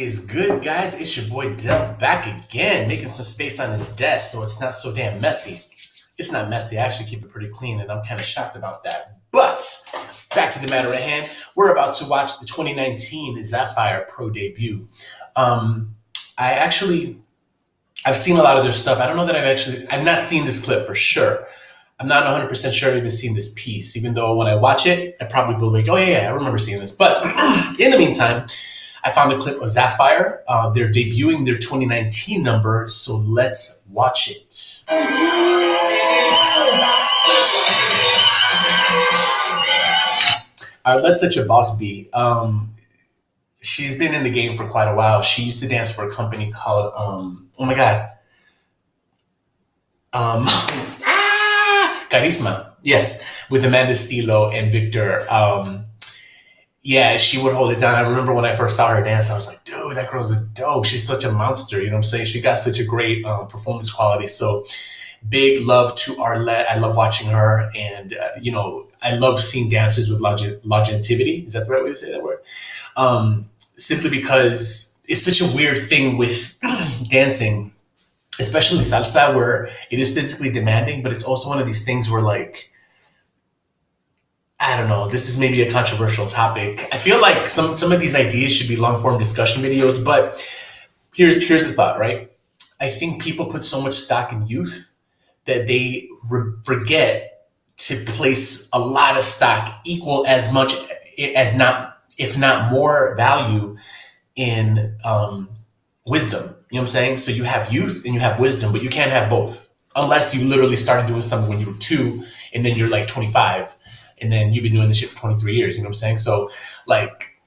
is good, guys? It's your boy Del back again, making some space on his desk so it's not so damn messy. It's not messy. I actually keep it pretty clean, and I'm kind of shocked about that. But back to the matter at hand. We're about to watch the 2019 Zafire Pro debut. I've seen a lot of their stuff. I don't know that I've not seen this clip for sure. I'm not 100% sure I've even seen this piece, even though when I watch it, I probably will be like, oh yeah, I remember seeing this. But in the meantime, I found a clip of Zaffire. They're debuting their 2019 number, so let's watch it. All right, let's let your boss be. She's been in the game for quite a while. She used to dance for a company called, oh my God. Carisma, yes, with Amanda Stilo and Victor. Yeah, she would hold it down. I remember when I first saw her dance, I was like, dude, that girl's a dope. She's such a monster, you know what I'm saying? She got such a great performance quality. So big love to Arlette. I love watching her. And, I love seeing dancers with longevity. Is that the right way to say that word? Simply because it's such a weird thing with dancing, especially salsa, where it is physically demanding, but it's also one of these things where, like, I don't know, this is maybe a controversial topic. I feel like some of these ideas should be long-form discussion videos, but here's the thought, right? I think people put so much stock in youth that they forget to place a lot of stock, equal as much as not, if not more value in wisdom. You know what I'm saying? So you have youth and you have wisdom, but you can't have both unless you literally started doing something when you were 2 and then you're like 25 and then you've been doing this shit for 23 years. You know what I'm saying? So like,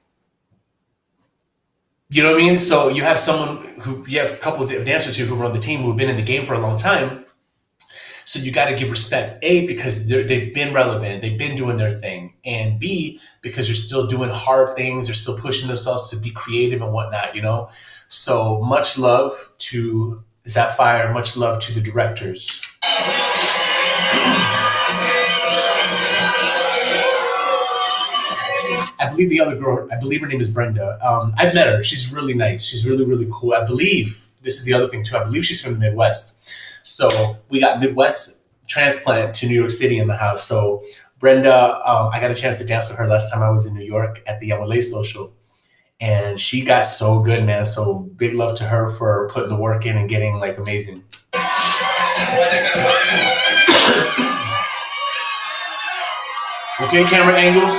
you know what I mean? So you have a couple of dancers here who run the team who have been in the game for a long time. So you got to give respect, A, because they've been relevant, they've been doing their thing, and B, because they're still doing hard things, they're still pushing themselves to be creative and whatnot, you know? So much love to Zaffire, much love to the directors. I believe the other girl, her name is Brenda. I've met her. She's really nice. She's really, really cool. I believe, this is the other thing too, I believe she's from the Midwest. So we got Midwest transplant to New York City in the house. So Brenda, I got a chance to dance with her last time I was in New York at the LA Social. And she got so good, man. So big love to her for putting the work in and getting like amazing. Okay, camera angles.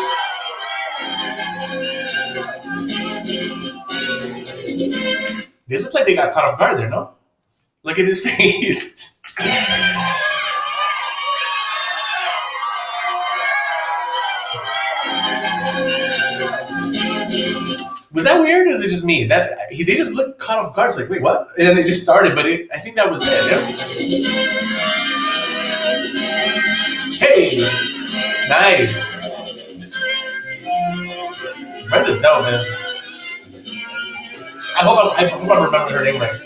They look like they got caught off guard there, no? Look at his face. Was that weird, or is it just me? They just looked caught off guard. It's like, wait, what? And then they just started, but I think that was it. Yeah? Hey, nice. Brenda's dope, man. I hope I remember her name right.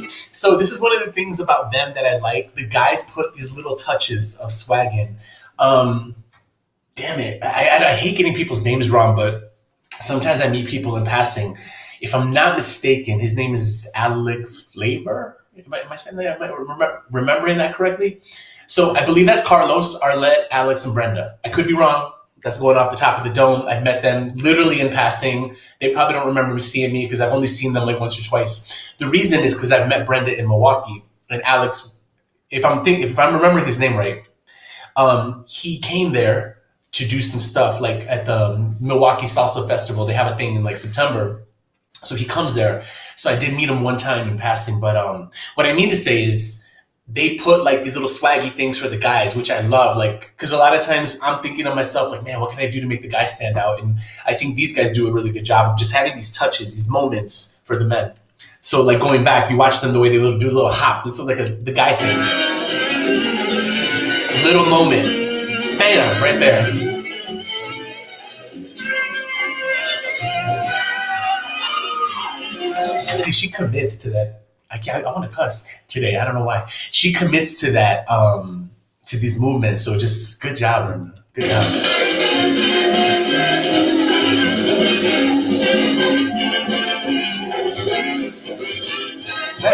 So this is one of the things about them that I like. The guys put these little touches of swag in. Damn it. I hate getting people's names wrong, but sometimes I meet people in passing. If I'm not mistaken, his name is Alex Flavor. Am I saying that? Am I remembering that correctly? So I believe that's Carlos, Arlette, Alex, and Brenda. I could be wrong. That's going off the top of the dome. I've met them literally in passing. They probably don't remember seeing me because I've only seen them like once or twice. The reason is because I've met Brenda in Milwaukee, and Alex, if I'm remembering his name right, he came there to do some stuff like at the Milwaukee Salsa Festival. They have a thing in like September. So he comes there. So I did meet him one time in passing. But what I mean to say is they put like these little swaggy things for the guys, which I love. Like, because a lot of times I'm thinking to myself, like, man, what can I do to make the guys stand out? And I think these guys do a really good job of just having these touches, these moments for the men. So like going back, you watch them the way they do a little hop. This is like the guy thing. Little moment. Bam, right there. See, she commits to that. I want to cuss today. I don't know why. She commits to that, to these movements. So just good job, Brenda. Good job.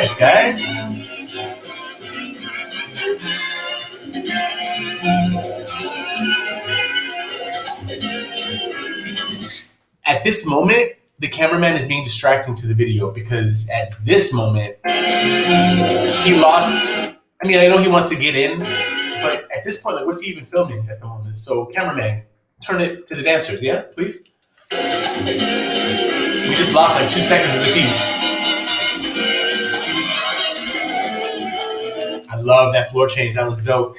nice, guys. At this moment, the cameraman is being distracting to the video because at this moment, he lost. I mean, I know he wants to get in, but at this point, like, what's he even filming at the moment? So, cameraman, turn it to the dancers, yeah, please. We just lost like 2 seconds of the piece. I love that floor change. That was dope.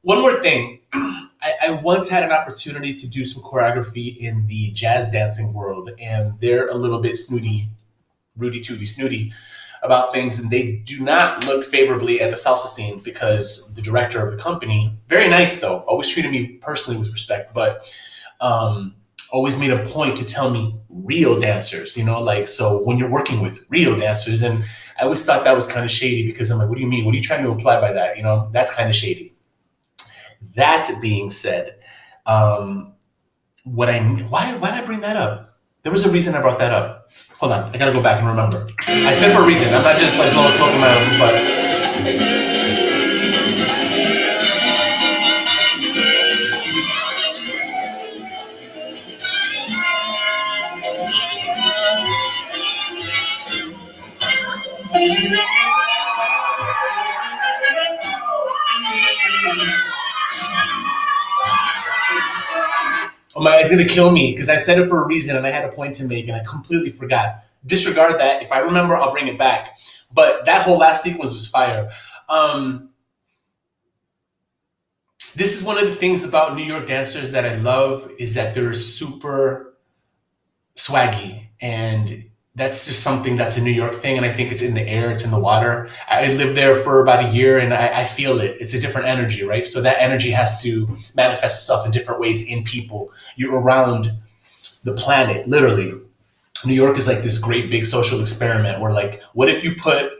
One more thing. I once had an opportunity to do some choreography in the jazz dancing world, and they're a little bit snooty, Rudy Tooty snooty about things, and they do not look favorably at the salsa scene because the director of the company, very nice though, always treated me personally with respect, but always made a point to tell me real dancers, you know, like, so when you're working with real dancers, and I always thought that was kind of shady because I'm like, what do you mean? What are you trying to imply by that? You know, that's kind of shady. That being said, why did I bring that up? There was a reason I brought that up. Hold on, I gotta go back and remember. I said for a reason. I'm not just like blowing smoke in my own butt. Oh my, it's gonna kill me because I said it for a reason and I had a point to make and I completely forgot. Disregard that. If I remember, I'll bring it back. But that whole last sequence was fire. This is one of the things about New York dancers that I love is that they're super swaggy, and that's just something that's a New York thing, and I think it's in the air, it's in the water. I lived there for about a year, and I feel it. It's a different energy, right? So that energy has to manifest itself in different ways in people. You're around the planet, literally. New York is like this great big social experiment where, like, what if you put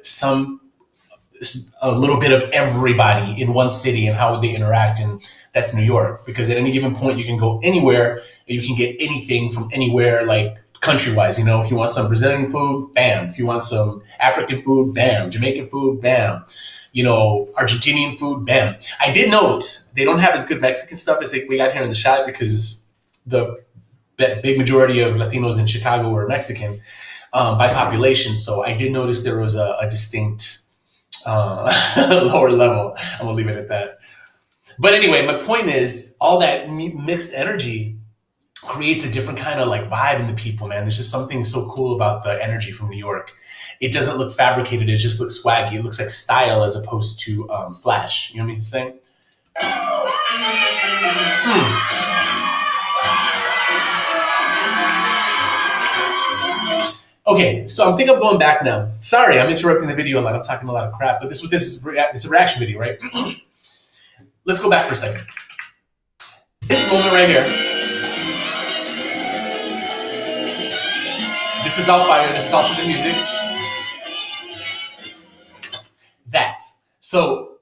a little bit of everybody in one city and how would they interact? And that's New York, because at any given point you can go anywhere and you can get anything from anywhere, like country-wise. You know, if you want some Brazilian food, bam. If you want some African food, bam. Jamaican food, bam. You know, Argentinian food, bam. I did note they don't have as good Mexican stuff as we got here in the shot because the big majority of Latinos in Chicago were Mexican by population. So I did notice there was a distinct lower level. I'm gonna leave it at that. But anyway, my point is all that mixed energy creates a different kind of like vibe in the people, man. There's just something so cool about the energy from New York. It doesn't look fabricated. It just looks swaggy. It looks like style as opposed to flash. You know what I'm saying? Okay, so I'm thinking of going back now. Sorry, I'm interrupting the video a lot. I'm talking a lot of crap, but this is it's a reaction video, right? Let's go back for a second. This moment right here. This is all fire. This is all to the music. That. So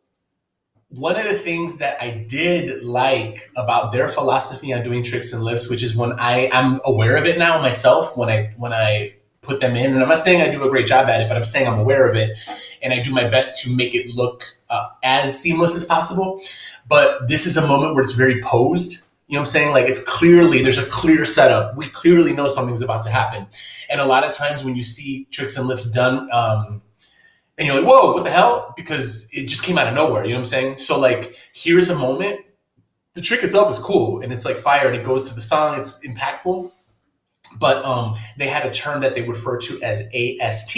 one of the things that I did like about their philosophy on doing tricks and lifts, which is when I'm aware of it now myself, when I put them in, and I'm not saying I do a great job at it, but I'm saying I'm aware of it, and I do my best to make it look as seamless as possible. But this is a moment where it's very posed. You know what I'm saying? Like, it's clearly, there's a clear setup. We clearly know something's about to happen. And a lot of times when you see tricks and lifts done, and you're like, whoa, what the hell? Because it just came out of nowhere. You know what I'm saying? So like, here's a moment. The trick itself is cool, and it's like fire, and it goes to the song. It's impactful. But they had a term that they refer to as AST.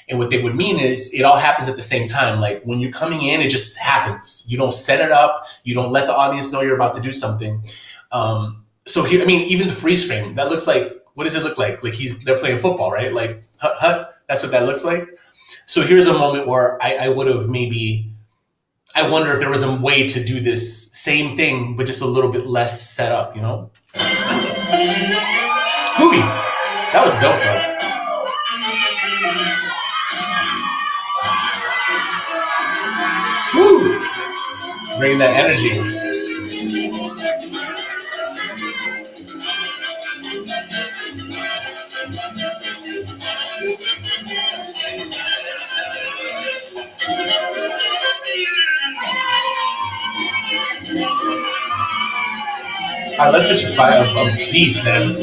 And what they would mean is it all happens at the same time. Like, when you're coming in, it just happens. You don't set it up. You don't let the audience know you're about to do something. So here, I mean, even the freeze frame, that looks like, what does it look like? Like they're playing football, right? Like, hut, hut, that's what that looks like. So here's a moment where I would have maybe, I wonder if there was a way to do this same thing, but just a little bit less set up, you know? Hooey. That was dope, though. Woo! Bring that energy. Let's just fire a beast, man.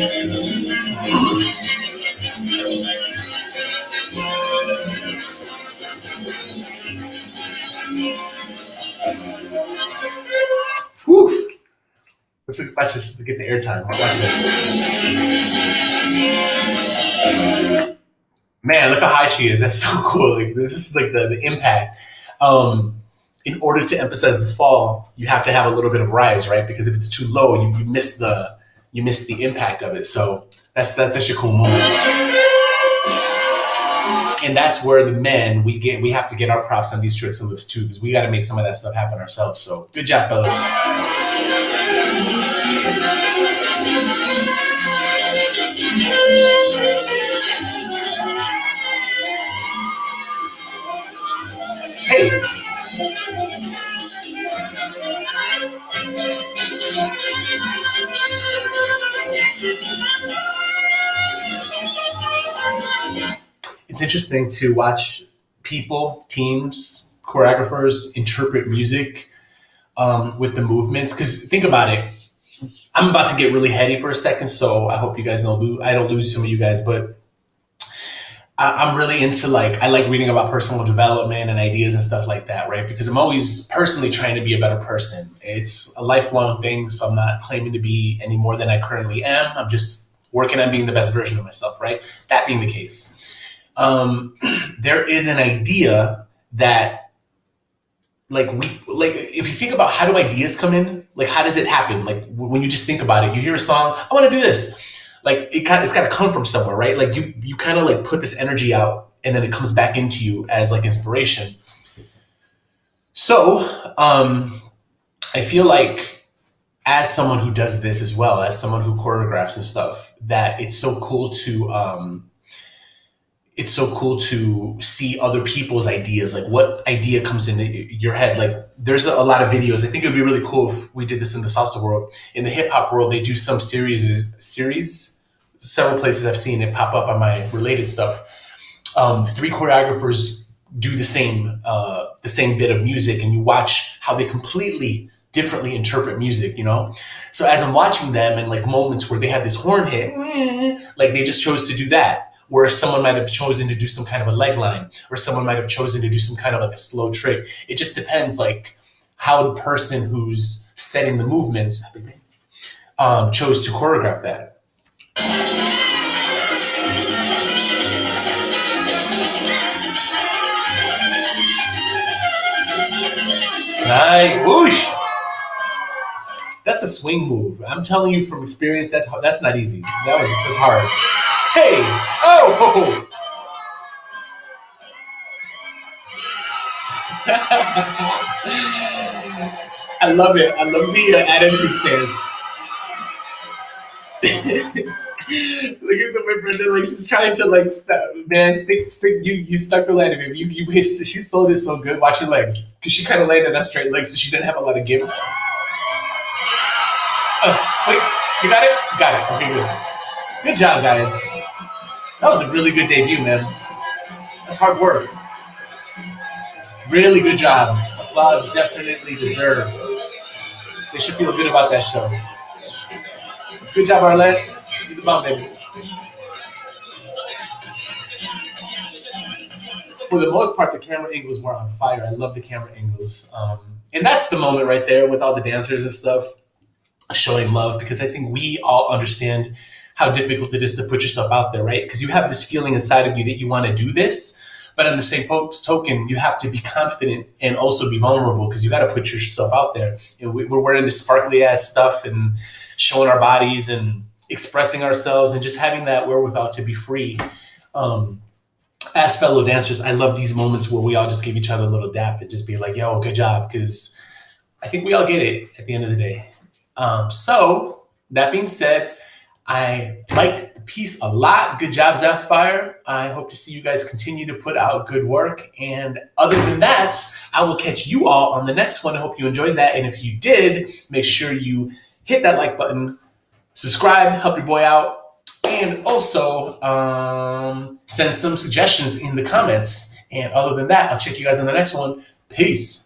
Whew. Let's just get the airtime. Watch this. Man, look how high she is. That's so cool. Like, this is like the impact. Um, in order to emphasize the fall, you have to have a little bit of rise, right? Because if it's too low, you miss the impact of it. So that's such a cool moment. And that's where the men we have to get our props on these tricks and lifts too, because we got to make some of that stuff happen ourselves. So good job, fellas. Hey, it's interesting to watch people, teams, choreographers interpret music with the movements. Because think about it. I'm about to get really heady for a second, so I hope you guys I don't lose some of you guys, but I'm really into I like reading about personal development and ideas and stuff like that, right? Because I'm always personally trying to be a better person. It's a lifelong thing, so I'm not claiming to be any more than I currently am. I'm just working on being the best version of myself, right? That being the case, there is an idea that if you think about how do ideas come in, like how does it happen? Like when you just think about it, you hear a song, I want to do this. Like it's got to come from somewhere, right? Like you kind of like put this energy out, and then it comes back into you as like inspiration. So I feel like as someone who does this as well, as someone who choreographs and stuff, that it's so cool to see other people's ideas. Like what idea comes into your head? Like there's a lot of videos. I think it would be really cool if we did this in the salsa world. In the hip hop world, they do some series, several places I've seen it pop up on my related stuff. Three choreographers do the same bit of music, and you watch how they completely differently interpret music, you know? So as I'm watching them and like moments where they have this horn hit, like they just chose to do that. Whereas someone might have chosen to do some kind of a leg line, or someone might have chosen to do some kind of like a slow trick. It just depends like how the person who's setting the movements chose to choreograph that. Nice. Whoosh. That's a swing move. I'm telling you from experience, that's not easy. That's hard. Hey! Oh! I love it. I love the attitude stance. Look at the way Brenda, like she's trying to like man, stick. You stuck the landing. She sold it so good. Watch your legs, because she kind of landed on straight legs, so she didn't have a lot of give. Oh, wait, you got it? Got it. Okay, good. Good job, guys. That was a really good debut, man. That's hard work. Really good job. Applause definitely deserved. They should feel good about that show. Good job, Arlette. You're the bomb, baby. For the most part, the camera angles were on fire. I love the camera angles. And that's the moment right there with all the dancers and stuff showing love, because I think we all understand how difficult it is to put yourself out there, right? Because you have this feeling inside of you that you want to do this, but on the same token, you have to be confident and also be vulnerable, because you got to put yourself out there. You know, we're wearing this sparkly ass stuff and showing our bodies and expressing ourselves and just having that wherewithal to be free. As fellow dancers, I love these moments where we all just give each other a little dap and just be like, yo, good job, because I think we all get it at the end of the day. So that being said, I liked the piece a lot. Good job, Zaffire. I hope to see you guys continue to put out good work. And other than that, I will catch you all on the next one. I hope you enjoyed that. And if you did, make sure you hit that like button, subscribe, help your boy out, and also send some suggestions in the comments. And other than that, I'll check you guys on the next one. Peace.